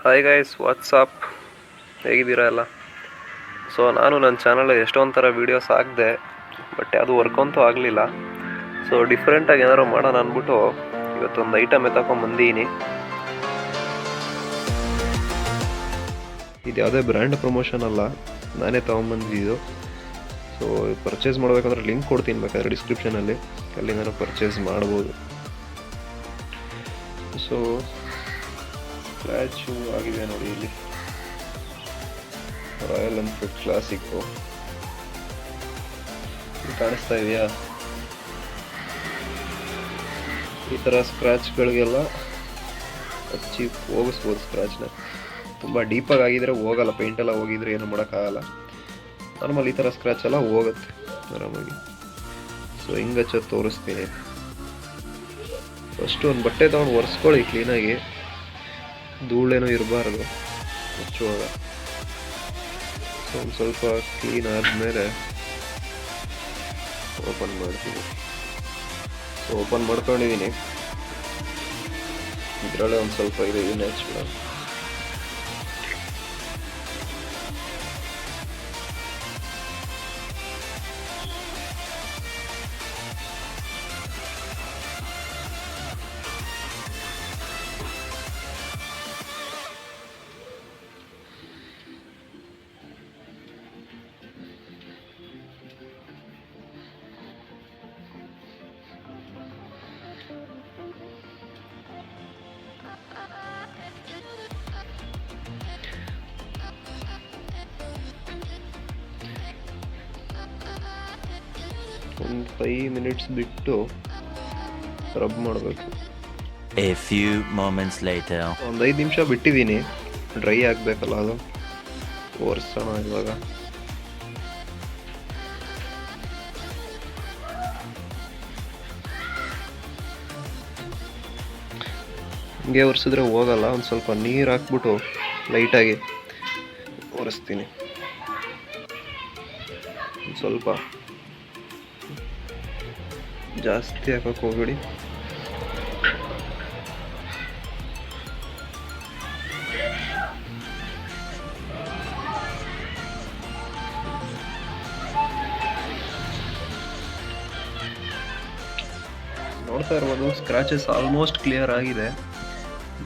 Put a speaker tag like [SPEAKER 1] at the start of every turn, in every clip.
[SPEAKER 1] Hi guys, WhatsApp ಹೇಗಿದ್ದೀರಾ ಎಲ್ಲ? So ನಾನು ನನ್ನ ಚಾನಲ್ ಎಷ್ಟೊಂದು ಥರ ವೀಡಿಯೋಸ್ ಹಾಕಿದೆ, ಬಟ್ ಯಾವುದು ವರ್ಕ್ ಅಂತೂ ಆಗಲಿಲ್ಲ. ಸೊ ಡಿಫ್ರೆಂಟಾಗಿ ಏನಾದ್ರು ಮಾಡೋಣ ಅಂದ್ಬಿಟ್ಟು ಇವತ್ತೊಂದು ಐಟಮ್ ಎತ್ತಕೊಂಬಂದೀನಿ. ಇದು ಯಾವುದೇ ಬ್ರ್ಯಾಂಡ್ ಪ್ರಮೋಷನ್ ಅಲ್ಲ, ನಾನೇ ತೊಗೊಂಬಂದಿದ್ದು. ಸೊ ಪರ್ಚೇಸ್ ಮಾಡಬೇಕಂದ್ರೆ ಲಿಂಕ್ ಕೊಡ್ತೀನಿ, ಬೇಕಾದ್ರೆ ಡಿಸ್ಕ್ರಿಪ್ಷನಲ್ಲಿ, ಅಲ್ಲಿ ನಾನು ಪರ್ಚೇಸ್ ಮಾಡ್ಬೋದು. ಸೊ ಸ್ಕ್ರ್ಯಾಚು ಆಗಿದೆ ನೋಡಿ, ಇಲ್ಲಿ ರಾಯಲ್ ಎನ್ಫೀಲ್ಡ್ ಕ್ಲಾಸಿಕ್ಕು ಕಾಣಿಸ್ತಾ ಇದೆಯಾ? ಈ ಥರ ಸ್ಕ್ರ್ಯಾಚ್ಗಳಿಗೆಲ್ಲ ಹಚ್ಚಿ ಹೋಗಿಸ್ಬೋದು. ಸ್ಕ್ರ್ಯಾಚ್ನ ತುಂಬ ಡೀಪಾಗಿ ಆಗಿದ್ರೆ ಹೋಗಲ್ಲ, ಪೇಂಟೆಲ್ಲ ಹೋಗಿದ್ರೆ ಏನು ಮಾಡೋಕ್ಕಾಗಲ್ಲ. ನಾರ್ಮಲ್ ಈ ಥರ ಸ್ಕ್ರ್ಯಾಚ್ ಎಲ್ಲ ಹೋಗುತ್ತೆ ಆರಾಮಾಗಿ. ಸೊ ಹಿಂಗೆ ಹಚ್ಚೋದು ತೋರಿಸ್ತೀನಿ. ಫಸ್ಟು ಒಂದು ಬಟ್ಟೆ ತೊಗೊಂಡು ಒರೆಸ್ಕೊಳ್ಳಿ ಕ್ಲೀನಾಗಿ, ಧೂಳೇನೂ ಇರಬಾರ್ದು ಹಚ್ಚುವಾಗ. ಸೊ ಒಂದು ಸ್ವಲ್ಪ ಕ್ಲೀನ್ ಆದಮೇಲೆ ಓಪನ್ ಮಾಡ್ತೀನಿ. ಸೊ ಓಪನ್ ಮಾಡ್ಕೊಂಡಿದ್ದೀನಿ. ಇದರಲ್ಲೇ ಒಂದು ಸ್ವಲ್ಪ ಇದೆ, ಇದನ್ನ ಹಚ್ಬಿಡ. ಒಂದು 5 ಮಿನಿಟ್ಸ್ ಬಿಟ್ಟು ರಬ್ ಮಾಡಬೇಕು.
[SPEAKER 2] A few moments later.
[SPEAKER 1] ಒಂದು 5 ನಿಮಿಷ ಬಿಟ್ಟಿದ್ದೀನಿ, ಡ್ರೈ ಆಗಬೇಕಲ್ಲ ಅದು. ಒರೆಸೋಣ ಇವಾಗ. ಹಿಂಗೆ ಒರೆಸಿದ್ರೆ ಹೋಗಲ್ಲ, ಒಂದು ಸ್ವಲ್ಪ ನೀರು ಹಾಕ್ಬಿಟ್ಟು ಲೈಟಾಗಿ ಒರೆಸ್ತೀನಿ. ಸ್ವಲ್ಪ ಜಾಸ್ತಿ ಹಾಕಕ್ಕೆ ಹೋಗ್ಬೇಡಿ. ನೋಡ್ತಾ ಇರ್ಬೋದು, ಸ್ಕ್ರಾಚಸ್ ಆಲ್ಮೋಸ್ಟ್ ಕ್ಲಿಯರ್ ಆಗಿದೆ.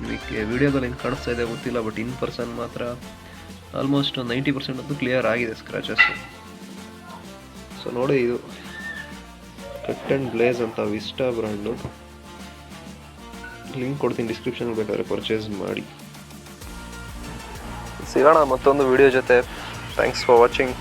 [SPEAKER 1] ನಿಮಗೆ ವಿಡಿಯೋದಲ್ಲಿ ಹೆಂಗೆ ಕಾಣಿಸ್ತಾ ಇದೆ ಗೊತ್ತಿಲ್ಲ, ಬಟ್ ಇನ್ ಪರ್ಸನ್ ಮಾತ್ರ ಆಲ್ಮೋಸ್ಟ್ 90% ಅಂತೂ ಕ್ಲಿಯರ್ ಆಗಿದೆ ಸ್ಕ್ರಾಚಸ್ಸು. ಸೊ ನೋಡಿ, ಇದು ಕಟ್ ಆ್ಯಂಡ್ ಬ್ಲೇಸ್ ಅಂತ ವಿಸ್ಟಾ ಬ್ರ್ಯಾಂಡು. ಲಿಂಕ್ ಕೊಡ್ತೀನಿ ಡಿಸ್ಕ್ರಿಪ್ಷನ್, ಬೇಕಾದ್ರೆ ಪರ್ಚೇಸ್ ಮಾಡಿ. ಸಿಗೋಣ ಮತ್ತೊಂದು ವಿಡಿಯೋ ಜೊತೆ. Thanks for watching.